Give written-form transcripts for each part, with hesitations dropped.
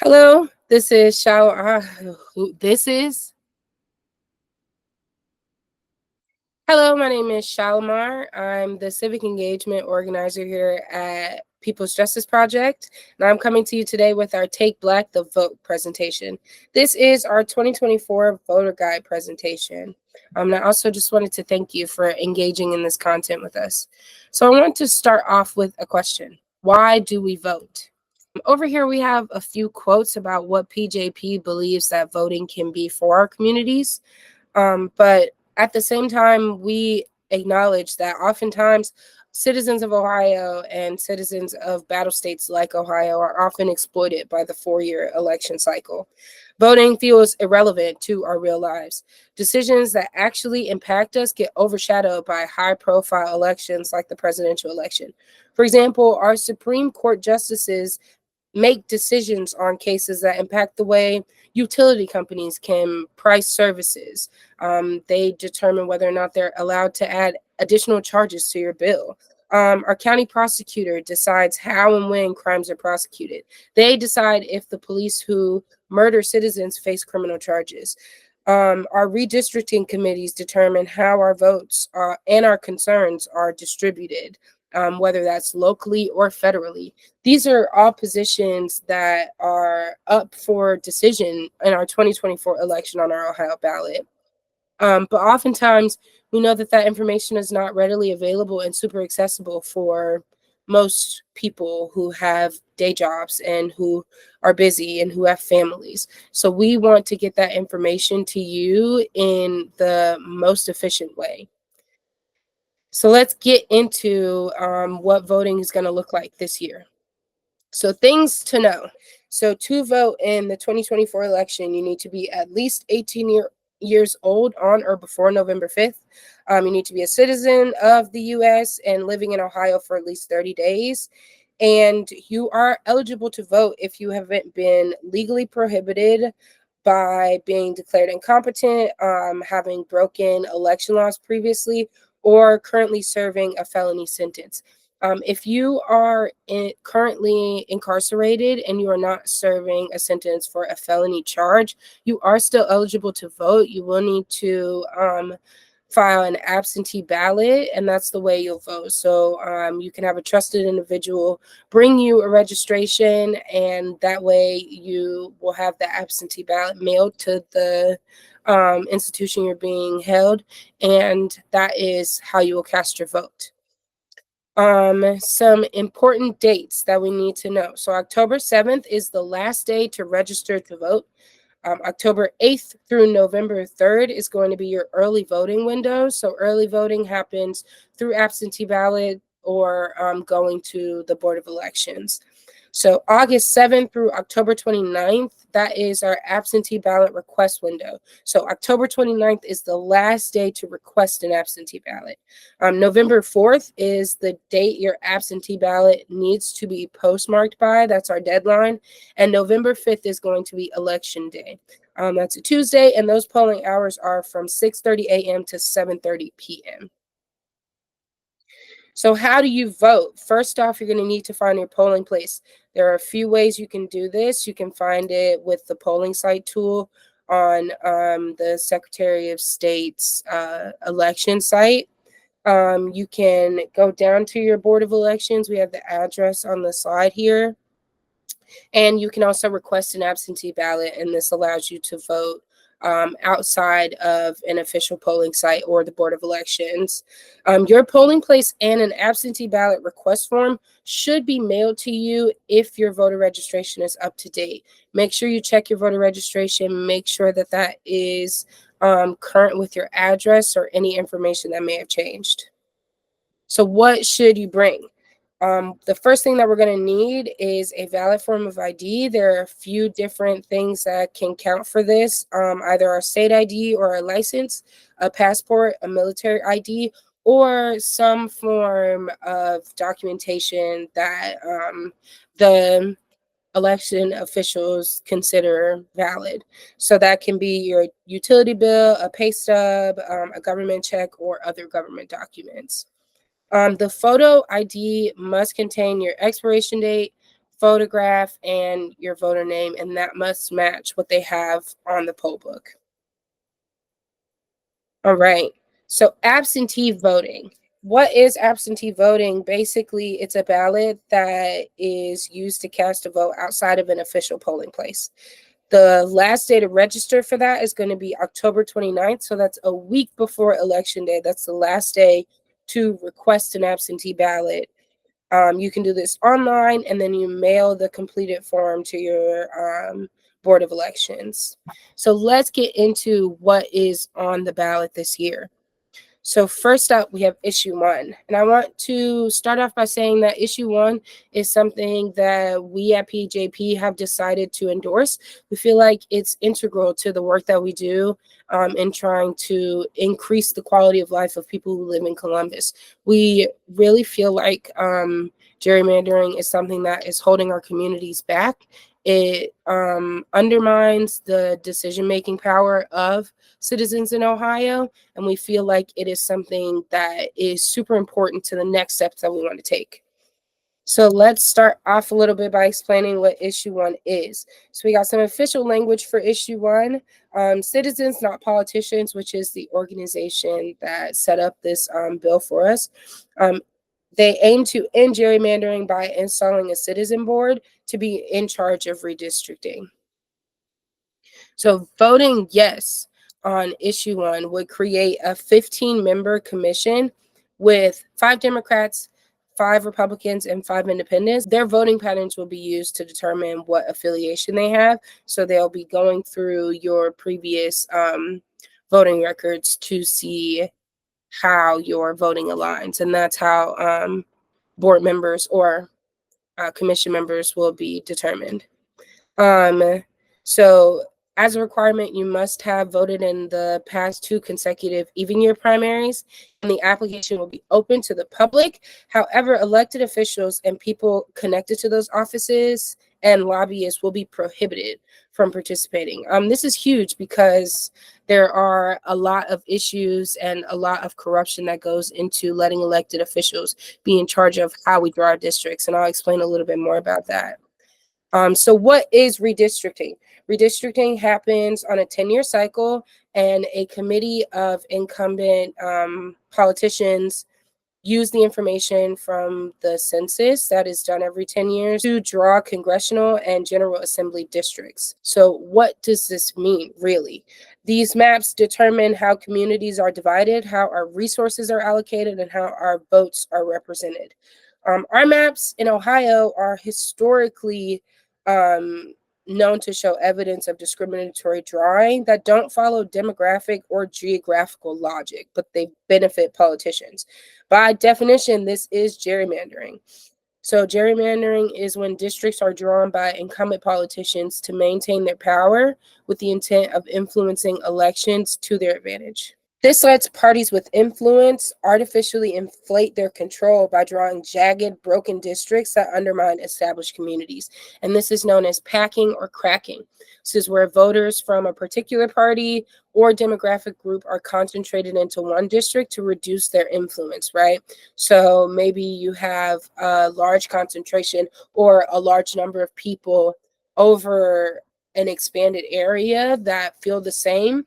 Hello, this is Shao. This is Hello, my name is Shalimar. I'm the civic engagement organizer here at People's Justice Project, and I'm coming to you today with our Take Black the Vote presentation. This is our 2024 voter guide presentation. I also just wanted to thank you for engaging in this content with us. So I want to start off with a question. Why do we vote? Over here, we have a few quotes about what PJP believes that voting can be for our communities. But at the same time, we acknowledge that oftentimes citizens of Ohio and citizens of battle states like Ohio are often exploited by the 4-year election cycle. Voting feels irrelevant to our real lives. Decisions that actually impact us get overshadowed by high profile elections like the presidential election. For example, our Supreme Court justices make decisions on cases that impact the way utility companies can price services. They determine whether or not they're allowed to add additional charges to your bill. Our county prosecutor decides how and when crimes are prosecuted. They decide if the police who murder citizens face criminal charges. Our redistricting committees determine how our votes and our concerns are distributed, whether that's locally or federally. These are all positions that are up for decision in our 2024 election on our Ohio ballot. But oftentimes, we know that information is not readily available and super accessible for most people who have day jobs and who are busy and who have families. So we want to get that information to you in the most efficient way. So let's get into what voting is going to look like this year. So things to know. So to vote in the 2024 election, you need to be at least 18 years old on or before November 5th. You need to be a citizen of the U.S. and living in Ohio for at least 30 days. And you are eligible to vote if you haven't been legally prohibited by being declared incompetent, having broken election laws previously, or currently serving a felony sentence. If you are currently incarcerated and you are not serving a sentence for a felony charge, you are still eligible to vote. You will need to file an absentee ballot, and that's the way you'll vote. So you can have a trusted individual bring you a registration, and that way you will have the absentee ballot mailed to the institution you're being held, and that is how you will cast your vote. Some important dates that we need to know. So October 7th is the last day to register to vote. October 8th through November 3rd is going to be your early voting window. So early voting happens through absentee ballot or going to the Board of Elections. So August 7th through October 29th, that is our absentee ballot request window. So October 29th is the last day to request an absentee ballot. November 4th is the date your absentee ballot needs to be postmarked by. That's our deadline. And November 5th is going to be election day. That's a Tuesday, and those polling hours are from 6:30 a.m. to 7:30 p.m. So how do you vote? First off, you're going to need to find your polling place. There are a few ways you can do this. You can find it with the polling site tool on the Secretary of State's election site. You can go down to your Board of Elections. We have the address on the slide here. And you can also request an absentee ballot, and this allows you to vote outside of an official polling site or the Board of Elections. Your polling place and an absentee ballot request form should be mailed to you if your voter registration is up to date. Make sure you check your voter registration. Make sure that that is current with your address or any information that may have changed. So what should you bring? The first thing that we're going to need is a valid form of ID. There are a few different things that can count for this, either our state ID or a license, a passport, a military ID, or some form of documentation that the election officials consider valid. So that can be your utility bill, a pay stub, a government check, or other government documents. The photo ID must contain your expiration date, photograph, and your voter name, and that must match what they have on the poll book. All right. So absentee voting. What is absentee voting? Basically, it's a ballot that is used to cast a vote outside of an official polling place. The last day to register for that is going to be October 29th. So that's a week before Election Day. That's the last day to request an absentee ballot. You can do this online, and then you mail the completed form to your Board of Elections. So let's get into what is on the ballot this year. So first up, we have issue 1. And I want to start off by saying that issue 1 is something that we at PJP have decided to endorse. We feel like it's integral to the work that we do in trying to increase the quality of life of people who live in Columbus. We really feel like gerrymandering is something that is holding our communities back. It undermines the decision-making power of citizens in Ohio, and we feel like it is something that is super important to the next steps that we want to take. So let's start off a little bit by explaining what issue 1 is. So we got some official language for issue 1. Citizens Not Politicians, which is the organization that set up this bill for us. They aim to end gerrymandering by installing a citizen board to be in charge of redistricting. So voting yes on issue 1 would create a 15-member commission with 5 Democrats, 5 Republicans, and 5 independents. Their voting patterns will be used to determine what affiliation they have. So they'll be going through your previous voting records to see how your voting aligns. And that's how board members or commission members will be determined. So as a requirement, you must have voted in the past 2 consecutive even year primaries, and the application will be open to the public. However, elected officials and people connected to those offices and lobbyists will be prohibited from participating. This is huge because there are a lot of issues and a lot of corruption that goes into letting elected officials be in charge of how we draw our districts, and I'll explain a little bit more about that. So what is redistricting? Redistricting happens on a 10-year cycle, and a committee of incumbent politicians use the information from the census that is done every 10 years to draw congressional and general assembly districts. So what does this mean, really? These maps determine how communities are divided, how our resources are allocated, and how our votes are represented. Our maps in Ohio are historically known to show evidence of discriminatory drawing that don't follow demographic or geographical logic, but they benefit politicians. By definition, this is gerrymandering. So gerrymandering is when districts are drawn by incumbent politicians to maintain their power with the intent of influencing elections to their advantage. This lets parties with influence artificially inflate their control by drawing jagged, broken districts that undermine established communities. And this is known as packing or cracking. This is where voters from a particular party or demographic group are concentrated into one district to reduce their influence, right? So maybe you have a large concentration or a large number of people over an expanded area that feel the same.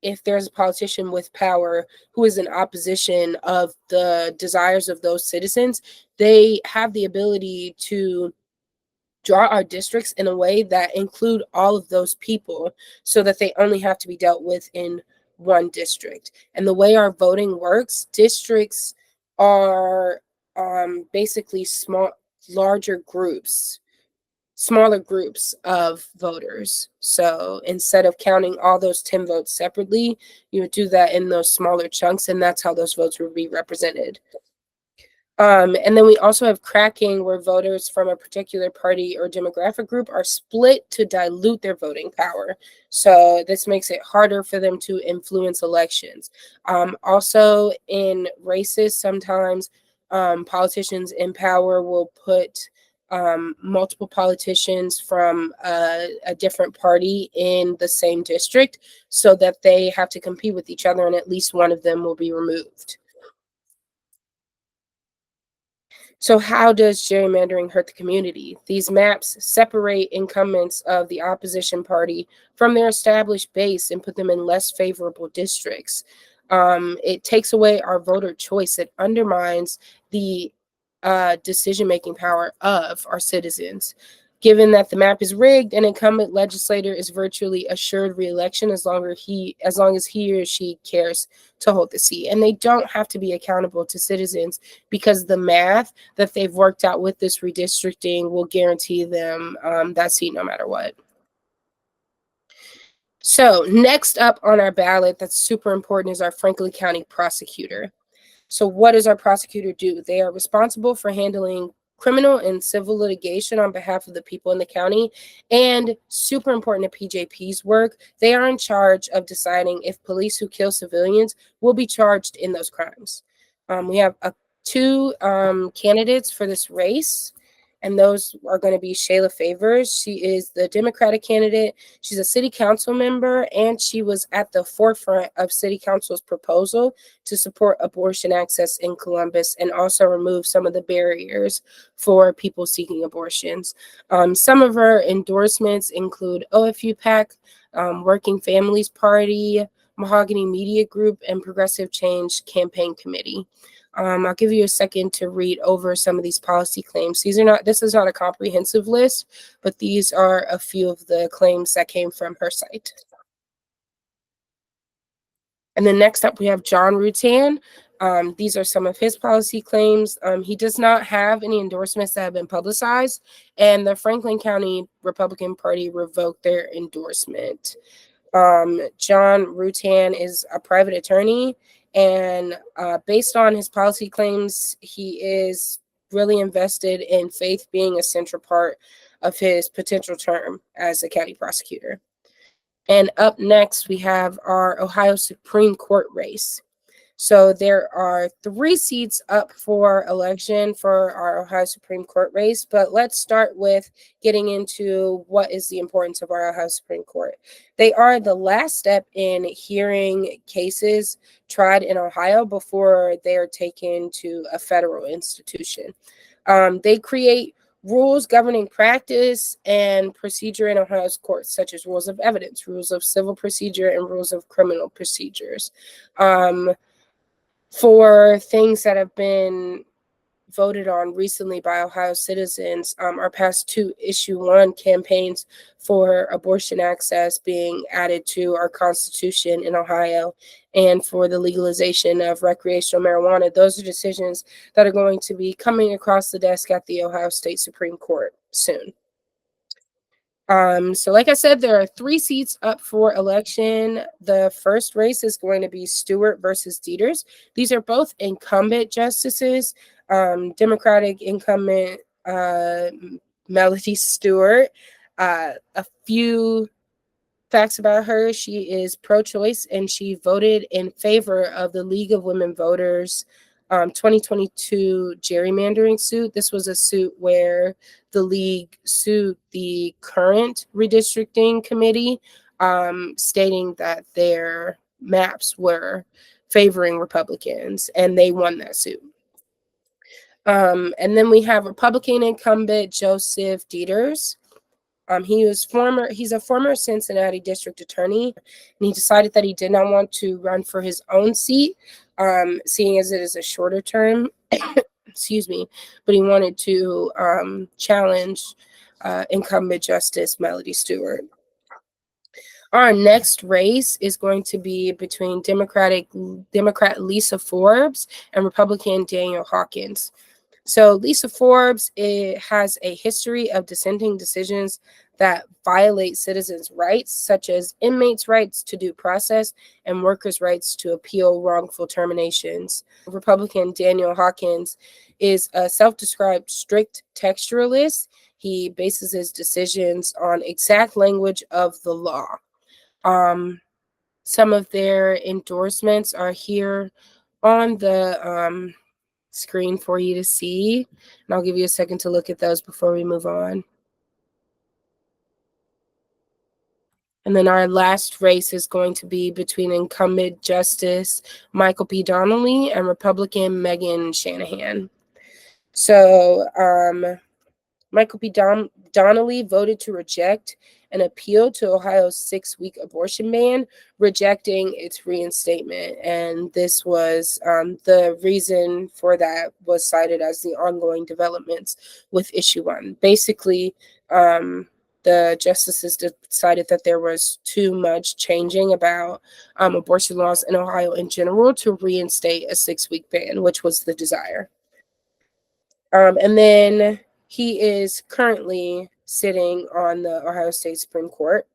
If there's a politician with power who is in opposition of the desires of those citizens, they have the ability to draw our districts in a way that include all of those people so that they only have to be dealt with in one district. And the way our voting works, districts are basically smaller groups of voters. So instead of counting all those 10 votes separately, you would do that in those smaller chunks, and that's how those votes would be represented. And then we also have cracking, where voters from a particular party or demographic group are split to dilute their voting power. So this makes it harder for them to influence elections. Also in races, sometimes politicians in power will put multiple politicians from a different party in the same district so that they have to compete with each other, and at least one of them will be removed. So how does gerrymandering hurt the community? These maps separate incumbents of the opposition party from their established base and put them in less favorable districts. It takes away our voter choice. It undermines the decision-making power of our citizens. Given that the map is rigged, an incumbent legislator is virtually assured re-election as long as he or she cares to hold the seat. And they don't have to be accountable to citizens because the math that they've worked out with this redistricting will guarantee them that seat no matter what. So next up on our ballot that's super important is our Franklin County prosecutor. So what does our prosecutor do? They are responsible for handling criminal and civil litigation on behalf of the people in the county. And super important to PJP's work, they are in charge of deciding if police who kill civilians will be charged in those crimes. We have two candidates for this race, and those are going to be Shayla Favors. She is the Democratic candidate. She's a city council member, and she was at the forefront of city council's proposal to support abortion access in Columbus and also remove some of the barriers for people seeking abortions. Some of her endorsements include OFU PAC, Working Families Party, Mahogany Media Group, and Progressive Change Campaign Committee. I'll give you a second to read over some of these policy claims. This is not a comprehensive list, but these are a few of the claims that came from her site. And then next up, we have John Rutan. These are some of his policy claims. He does not have any endorsements that have been publicized, and the Franklin County Republican Party revoked their endorsement. John Rutan is a private attorney, and based on his policy claims, he is really invested in faith being a central part of his potential term as a county prosecutor. And up next, we have our Ohio Supreme Court race. So there are 3 seats up for election for our Ohio Supreme Court race, but let's start with getting into what is the importance of our Ohio Supreme Court. They are the last step in hearing cases tried in Ohio before they are taken to a federal institution. They create rules governing practice and procedure in Ohio's courts, such as rules of evidence, rules of civil procedure, and rules of criminal procedures. For things that have been voted on recently by Ohio citizens, our past 2 Issue 1 campaigns for abortion access being added to our Constitution in Ohio, and for the legalization of recreational marijuana. Those are decisions that are going to be coming across the desk at the Ohio State Supreme Court soon. So like I said, there are 3 seats up for election. The first race is going to be Stewart versus Dieters. These are both incumbent justices. Democratic incumbent Melody Stewart. A few facts about her: she is pro-choice and she voted in favor of the League of Women Voters 2022 gerrymandering suit. This was a suit where the league sued the current redistricting committee, stating that their maps were favoring Republicans, and they won that suit. And then we have Republican incumbent Joseph Dieters. He's a former Cincinnati district attorney, and he decided that he did not want to run for his own seat, seeing as it is a shorter term, excuse me, but he wanted to challenge incumbent Justice Melody Stewart. Our next race is going to be between Democrat Lisa Forbes and Republican Daniel Hawkins. So Lisa Forbes has a history of dissenting decisions that violate citizens' rights, such as inmates' rights to due process and workers' rights to appeal wrongful terminations. Republican Daniel Hawkins is a self-described strict textualist. He bases his decisions on exact language of the law. Some of their endorsements are here on the screen for you to see, and I'll give you a second to look at those before we move on. And then our last race is going to be between incumbent Justice Michael P. Donnelly and Republican Megan Shanahan. So Michael P. Donnelly voted to reject an appeal to Ohio's 6-week abortion ban, rejecting its reinstatement. And this was the reason for that was cited as the ongoing developments with issue 1. Basically, the justices decided that there was too much changing about abortion laws in Ohio in general to reinstate a 6-week ban, which was the desire. And then he is currently sitting on the Ohio State Supreme Court.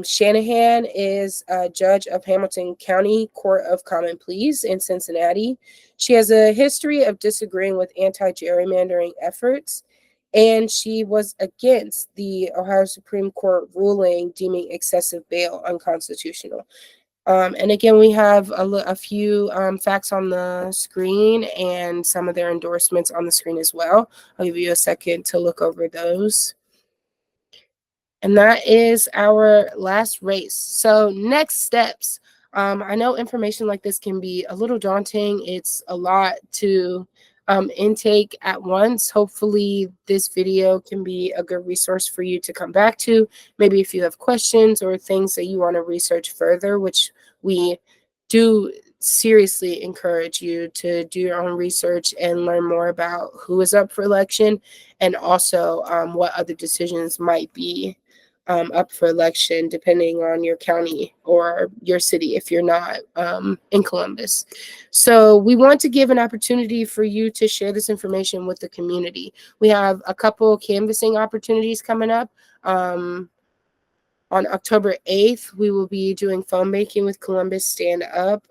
Shanahan is a judge of Hamilton County Court of Common Pleas in Cincinnati. She has a history of disagreeing with anti-gerrymandering efforts, and she was against the Ohio Supreme Court ruling deeming excessive bail unconstitutional. And again, we have a few facts on the screen and some of their endorsements on the screen as well. I'll give you a second to look over those. And that is our last race. So next steps. I know information like this can be a little daunting. It's a lot to intake at once. Hopefully this video can be a good resource for you to come back to. Maybe if you have questions or things that you want to research further, which we do seriously encourage you to do your own research and learn more about who is up for election and also what other decisions might be up for election depending on your county or your city if you're not in Columbus. So we want to give an opportunity for you to share this information with the community. We have a couple canvassing opportunities coming up. On October 8th, we will be doing phone banking with Columbus Stand Up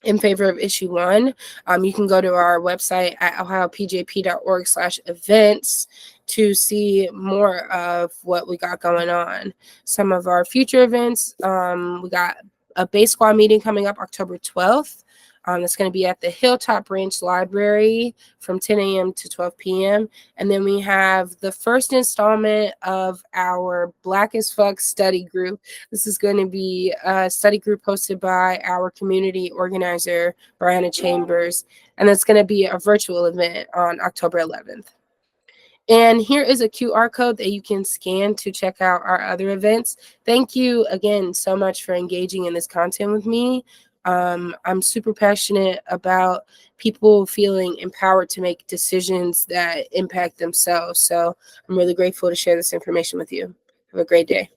in favor of issue 1. You can go to our website at ohiopjp.org/events to see more of what we got going on. Some of our future events, we got a base squad meeting coming up October 12th. That's going to be at the Hilltop Branch Library from 10 a.m. to 12 p.m. And then we have the first installment of our Black as Fuck study group. This is going to be a study group hosted by our community organizer, Brianna Chambers. And it's going to be a virtual event on October 11th. And here is a QR code that you can scan to check out our other events. Thank you again so much for engaging in this content with me. I'm super passionate about people feeling empowered to make decisions that impact themselves. So I'm really grateful to share this information with you. Have a great day.